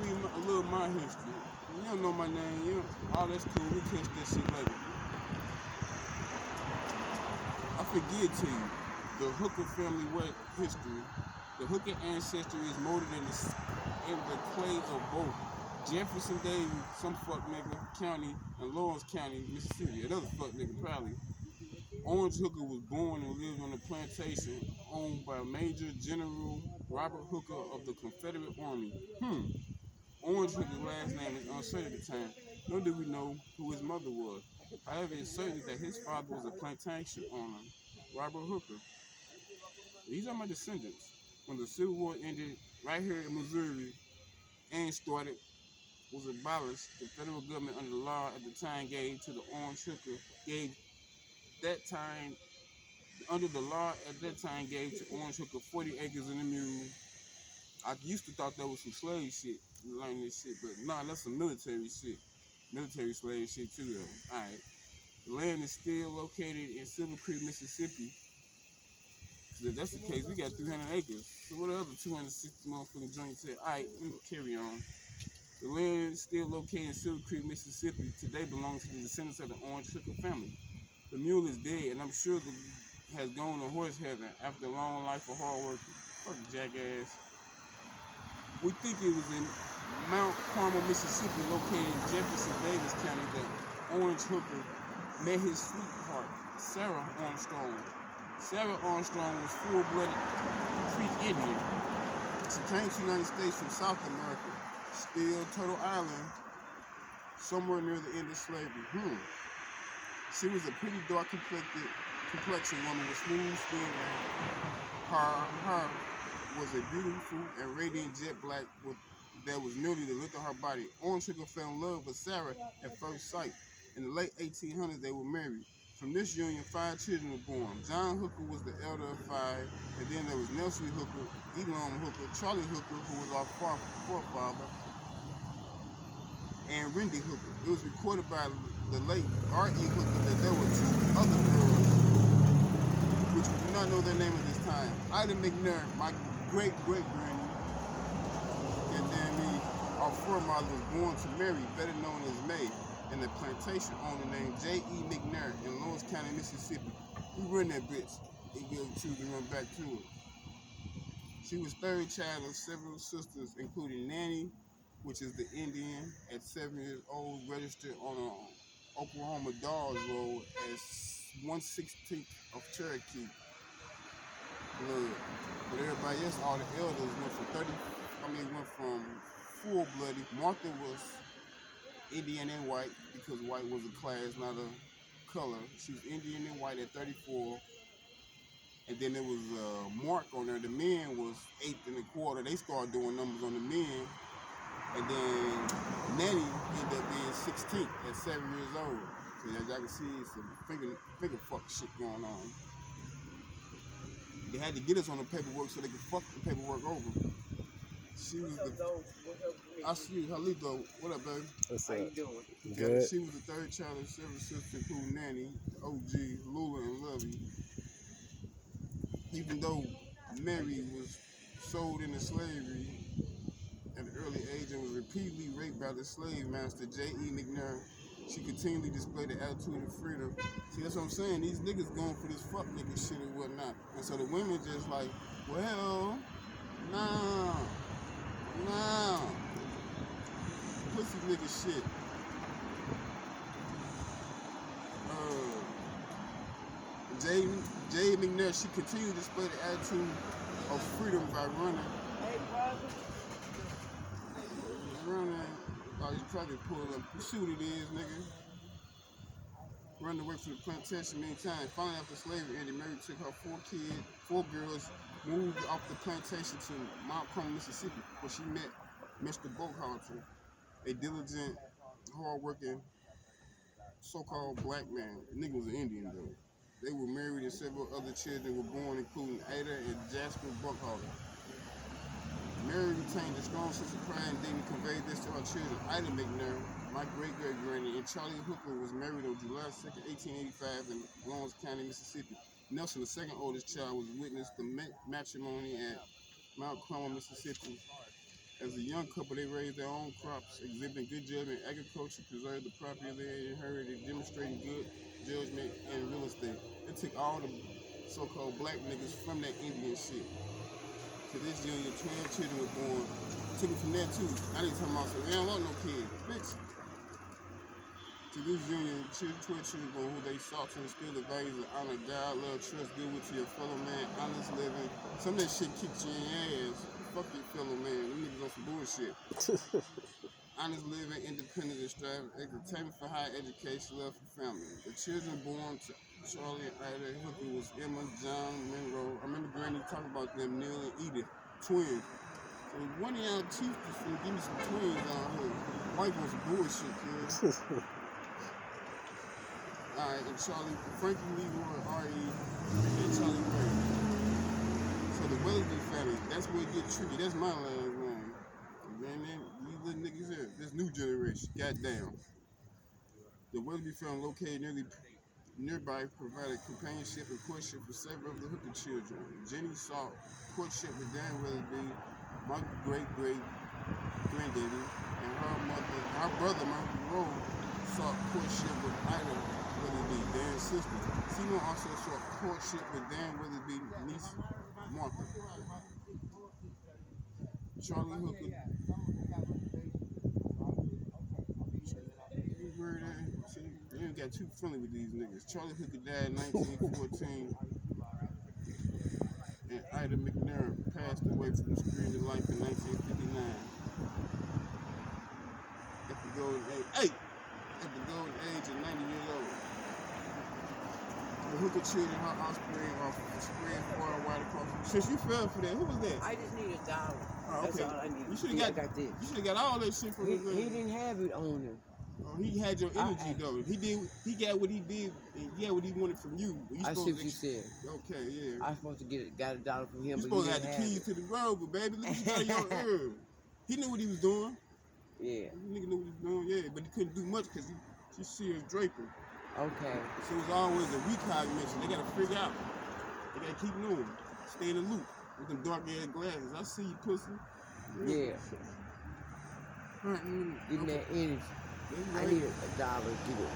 read a little of my history. You don't know my name. All that's cool. We catch that shit later. I forget to you. The Hooker family history. The Hooker ancestry is molded in the clay of both Jefferson Davis, some fuck nigga, county, and Lawrence County, Mississippi. Another fuck nigga, probably. Orange Hooker was born and lived on a plantation owned by Major General Robert Hooker of the Confederate Army. Orange Hooker's last name is uncertain at the time, nor do we know who his mother was. However, it's certain that his father was a plantation owner, Robert Hooker. These are my descendants. When the Civil War ended right here in Missouri and started, was abolished, the federal government under the law at the time gave to the Orange Hooker, gave that time, under the law at that time gave to Orange Hooker 40 acres and a mule. I used to thought that was some slave shit, learning this shit, but nah, that's some military shit. Military slave shit too though. Alright. The land is still located in Silver Creek, Mississippi. So if that's the case, we got 300 acres. So what the other 260 motherfucking joints at? Alright, let me carry on. The land is still located in Silver Creek, Mississippi. Today belongs to the descendants of the Orange Hooker family. The mule is dead, and I'm sure has gone to horse heaven after a long life of hard work. Fuck jackass. We think it was in Mount Carmel, Mississippi, located in Jefferson Davis County, that Orange Hooker met his sweetheart, Sarah Armstrong. Sarah Armstrong was full-blooded Creek Indian. She came to the United States from South America, still Turtle Island, somewhere near the end of slavery. She was a pretty dark complexion woman with smooth skin, and her was a beautiful and radiant jet black that was nearly the length of her body. Orange Hooker fell in love with Sarah at first sight. In the late 1800s, they were married. From this union, 5 children were born. John Hooker was the elder of 5, and then there was Nelson Hooker, Elon Hooker, Charlie Hooker, who was our forefather, and Randy Hooker. It was recorded by the late R.E. Hooker that there were 2 other girls, which we do not know their name at this time. Ida McNair, my great-great-granny, and then our forefather was born to Mary, better known as May, and the plantation owner named J.E. McNair in Lawrence County, Mississippi. We run that bitch and choose to run back to it. She was third child of several sisters, including Nanny, which is the Indian, at 7 years old, registered on a Oklahoma Dodge Road as 1/16 of Cherokee blood. But everybody else, all the elders went from full-blooded. Martha was Indian and white, because white was a class, not a color. She was Indian and white at 34. And then there was Mark on there. The men was 8 1/4. They started doing numbers on the men. And then Nanny ended up being 16th at 7 years old. So as y'all can see, some finger fuck shit going on. They had to get us on the paperwork so they could fuck the paperwork over. She was I see you, Halito. What up, baby? What's up? How you doing? Good. She was the third child of 7 sisters, including Nanny, OG, Lula, and Lovey. Even though Mary was sold into slavery at an early age and was repeatedly raped by the slave master J.E. McNair, she continually displayed the attitude of freedom. See, that's what I'm saying. These niggas going for this fuck nigga shit and whatnot. And so the women just like, well, nah, pussy nigga shit. J. McNair, she continued to display the attitude of freedom by running. Oh, you probably pull up. You see what it is, nigga. Running away from the plantation many times. Finally, after slavery ended, Mary took her 4 girls, moved off the plantation to Mount Carmel, Mississippi, where she met Mr. Boathalter, a diligent, hard-working, so-called black man. The nigga was an Indian, though. They were married and several other children were born, including Ada and Jasper Buckhalter. Mary retained a strong sense of pride and dignity, conveyed this to her children. Ida McNair, my great-great-granny, and Charlie Hooker was married on July 2nd, 1885 in Lawrence County, Mississippi. Nelson, the second oldest child, was witness to matrimony at Mount Carmel, Mississippi. As a young couple, they raised their own crops, exhibiting good judgment in agriculture, preserved the property they inherited, demonstrating good judgment in real estate. It took all the so-called black niggas from that Indian shit. To this union, 12 children were born. Took it from there too. I didn't tell myself, they don't want no kids. Bitch. To this union, 12 children born who they sought to instill the values of honor, God, love, trust, goodwill to your fellow man, honest living. Some of that shit kicks you in your ass. Fuck your fellow man. Them niggas on some bullshit. Honest living, independent and striving, entertainment for higher education, love for family. The children born to Charlie and Ida Hooker was Emma, John, Monroe. I remember Granny talking about them, Neil and Edith, twins. So one of y'all chiefs is finna give me some twins out here. White on some bullshit, kid. Alright, and Charlie, Frankie Leroy, R.E., and Charlie Ray. So the Wesley family, that's where it gets tricky. That's my last name. Man, these little niggas here, this new generation, goddamn. The Wesley family located nearby provided companionship and courtship for several of the Hooker children. Jenny sought courtship with Dan Weatherby, my great-great-granddaddy, and her brother, Michael Rowe, sought courtship with Ida Weatherby, Dan's sister. Seymour also sought courtship with Dan Weatherby's niece, Martha. Charlie Hooker. You ain't got too friendly with these niggas. Charlie Hooker died in 1914, and Ida McNair passed away from the screen of life in 1959. At the golden age, of 90 years old. The Hooker children, her offspring, are spread far and wide across. Since you fell for that, who was that? I just need $1. Oh, okay. That's all I need. You should have got this. You should have got all that shit from he didn't have it on him. Oh, he had your energy though. He got what he did, and he got what he wanted from you. I see what you said. Okay, yeah. I was supposed to got $1 from him, you but supposed to have the keys to the road, but baby, look what you got in your ear. He knew what he was doing. Yeah. The nigga knew what he was doing, yeah, but he couldn't do much because she's serious draping. Okay. So it's always a recog mission. They gotta figure out. They gotta keep moving. Stay in the loop with them dark ass glasses. I see you, pussy. Yeah. Give me that energy. I need $1 to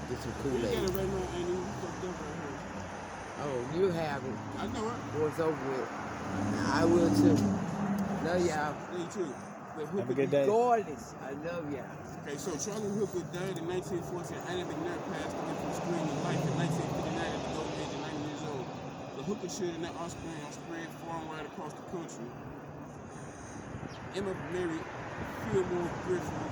get some Kool-Aid. You got it right now, Andy. You fucked up right here. Oh, you have it. I know it. Before it's over with. I will too. Love y'all. Me too. Have a good day. Regardless, I love y'all. Okay, so Charlie Hooker died in 1914. Ida McNair passed away from the screen of life in 1959 at the golden age of 90 years old. The Hooker children and their offspring are spread far and wide across the country. Emma married Fillmore Griffin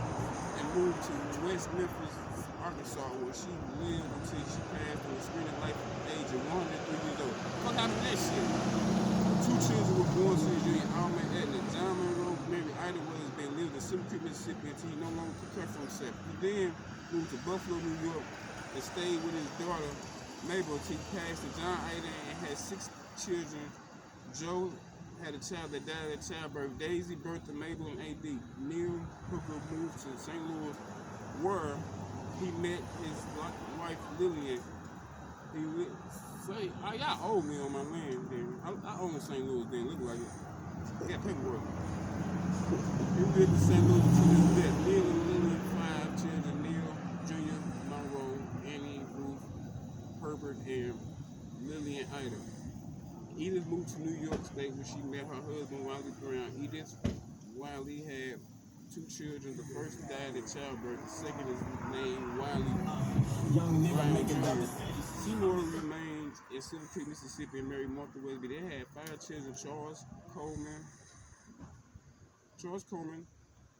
and moved to West Memphis, Arkansas, where she lived until she passed from the screen of life at the age of 103 years old. Fuck out of that shit. 2 children were born to the union, Alma and Edna. John Monroe married Ida Weatherby and lived in Silver Creek, Mississippi until he no longer could care for himself. He then moved to Buffalo, New York and stayed with his daughter Mabel until he passed to John Ida and had 6 children. Joe had a child that died at childbirth. Daisy, Bertha, Mabel, and A.D. Neil Hooker moved to St. Louis, where he met his wife Lillian. He say, oh, y'all owe me on my land, then. I own St. Louis, then. Look like it. I got paperwork. He lived in St. Louis until his death. Neil and Lillian, 5 children. Neil, Jr., Monroe, Annie, Ruth, Herbert, and Lillian Ida. Edith moved to New York State where she met her husband, Wiley Brown. Edith Wiley had 2 children. The first died at childbirth. The second is named Wiley Brown. Seymour remained in Silver Creek, Mississippi and married Martha Weatherby. They had 5 children, Charles Coleman,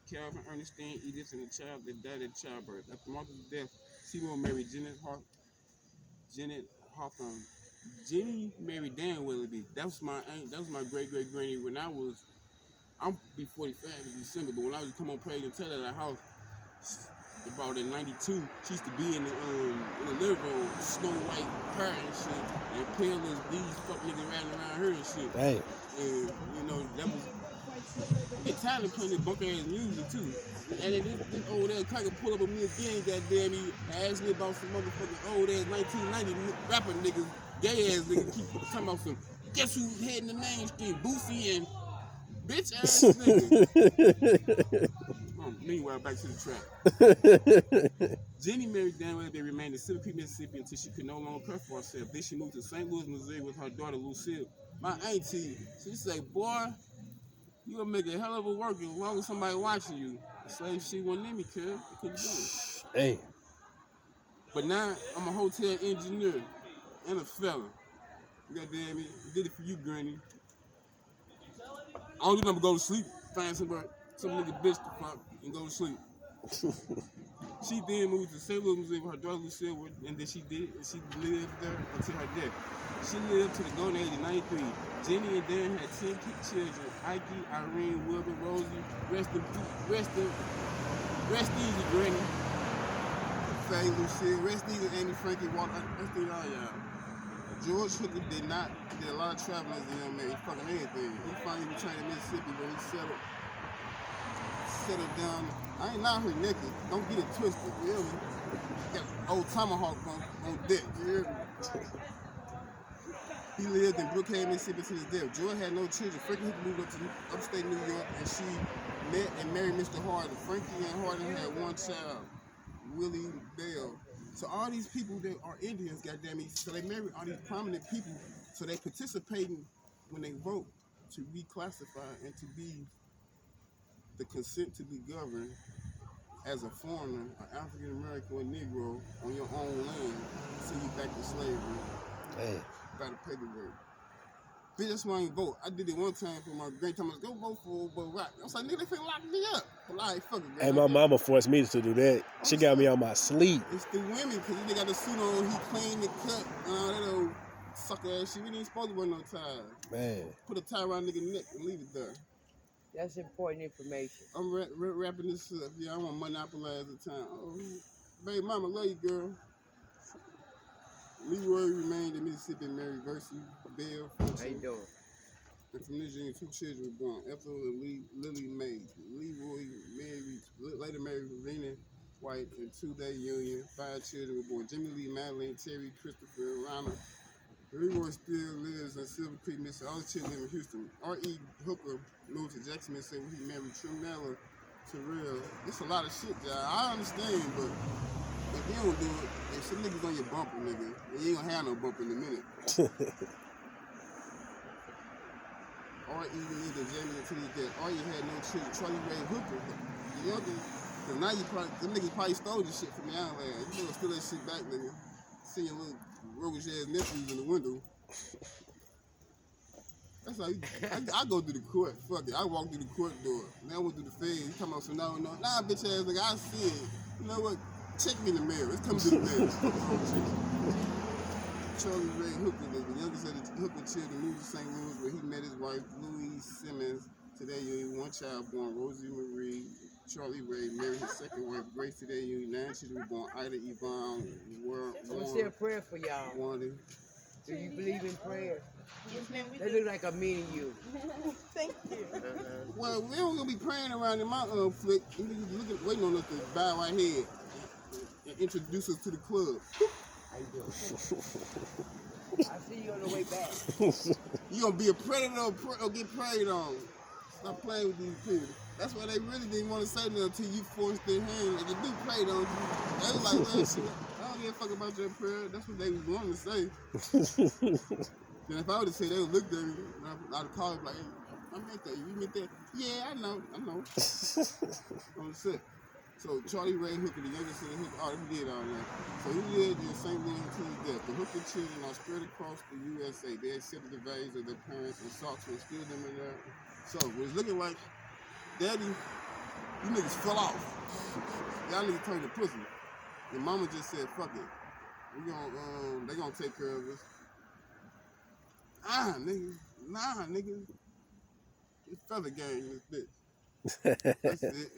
Calvin, Ernestine, Edith, and the child that died at childbirth. After Martha's death, Seymour married Janet Hawthorne. Jenny married Dan Weatherby. That was my great-great-granny when I'm be 45 in December, but when I was come on Praise and Tell at our house, about in 92, she used to be in the living room, snow white hair and shit, and pale as these fuck niggas around her and shit. Hey. And, you know, that was, I get tired of playing this bunk ass music too. And then this old ass cracker pull up on me again, goddamn, he asked me about some motherfucking old ass 1990 rapper niggas, gay ass niggas, keep talking about some, guess who's heading the mainstream, Boosie and Bitch ass nigga. Meanwhile, back to the trap. Jenny married Dan. They remained in Silver Creek, Mississippi until she could no longer care for herself. Then she moved to St. Louis, Missouri with her daughter Lucille. My auntie, she say, boy, you gonna make a hell of a work as long as somebody watching you. The slave shit wasn't in me, cuz. I couldn't do it. Hey. But now I'm a hotel engineer and a fella. Goddamn it, did it for you, Granny. I don't do nothing but go to sleep, find some nigga bitch to fuck, and go to sleep. She then moved to St. Louis, Missouri with her daughter Lucille, and then she lived there until her death. She lived to the golden age of 93. Jenny and Dan had 10 children: Ike, Irene, Wilbur, Rosie. Rest easy, Granny. Faye, Lucille. Rest easy, Annie, Frankie, Walter. Rest easy, all y'all. George Hooker did a lot of traveling as a young man. He fucking anything. He finally returned to Mississippi when he settled down. I ain't not her naked. Don't get it twisted, you hear me? Got old tomahawk on deck, you hear me? He lived in Brookhaven, Mississippi to his death. George had no children. Frankie Hooker moved up to upstate New York, and she met and married Mr. Harden. Frankie and Harden had one child, Willie Bell. So all these people that are Indians, goddamn it, so they marry all these prominent people, so they participating when they vote to reclassify and to be the consent to be governed as a foreigner, an African American or Negro on your own land, send you back to slavery. Hey. By the paperwork. Bitch, that's why I ain't vote. I did it one time for my great time. I was go vote for Bo Rock. I was like, nigga, they finna lock me up. But I ain't fucking Hey, my mama forced me to do that. She got me on my sleep. It's the women, because they got the suit on, he clean the cut, and all that old sucker ass shit. We ain't supposed to wear no tie. Man. Put a tie around nigga neck and leave it there. That's important information. I'm wrapping this up. Yeah, I want to monopolize the time. Oh, baby mama, love you, girl. Leroy remained in Mississippi and married Versi Bell. How you doing? And from this union, 2 children were born. Ethel and Lily Mae. Leroy later married Rena White, and 2-day union. 5 children were born. Jimmy Lee, Madeline, Terry, Christopher, and Rana. Leroy still lives in Silver Creek, Mississippi. All the children live in Houston. R.E. Hooker moved to Jackson, Mississippi, where he married Trinella Terrell. It's a lot of shit, y'all. I understand, but if you don't do it, if some niggas on your bumper, nigga, and you ain't gonna have no bumper in a minute. R.E. lived in Jamie until his death. R.E. had no children. Charlie Ray Hooker, the youngest, because now them niggas probably stole this shit from the island. You better steal that shit back, nigga. See your little roguish ass nephews in the window. That's how I go through the court. Fuck it. I walk through the court door. Now I went through the feds. He come out so no. Nah, bitch ass nigga, I see it. You know what? Check me in the mail. It's coming to the mail. Charlie Ray Hooker, the youngest of the Hooker children, moved to St. Louis where he met his wife, Louise Simmons. Today, union, 1 child born, Rosie Marie. Charlie Ray married his second wife, Grace. Today, union, 9 children were born, Ida, Yvonne, Warren. I'm going to say a prayer for y'all. Wanda. Do you believe in prayer? Yes, ma'am, we They do. look like I'm meeting you. Thank you. Well, we don't gonna be praying around in my flick. You niggas waiting on us to bow our head and introduce us to the club. How you doing? I see you on the way back. You gonna be a predator or get preyed on. Stop playing with these people. That's why they really didn't want to say nothing until you forced their hand. Like, you do preyed on you. They was like, well, shit, I don't give a fuck about your prayer. That's what they was wanting to say. Then if I would have said, they would look at me, I'd have called like, hey, I meant that. You meant that? Yeah, I know. On the set. So Charlie Ray Hooker, the youngest of the Hooker, he did all that. So he lived in St. Louis until his death. The Hooker children are spread across the USA. They accepted the values of their parents and sought to instill them in their. So what it's looking like, Daddy, you niggas fell off. Y'all niggas turned to pussy. Your mama just said, fuck it. They gonna take care of us. Nah, nigga. It's feather gang, this bitch. That's it.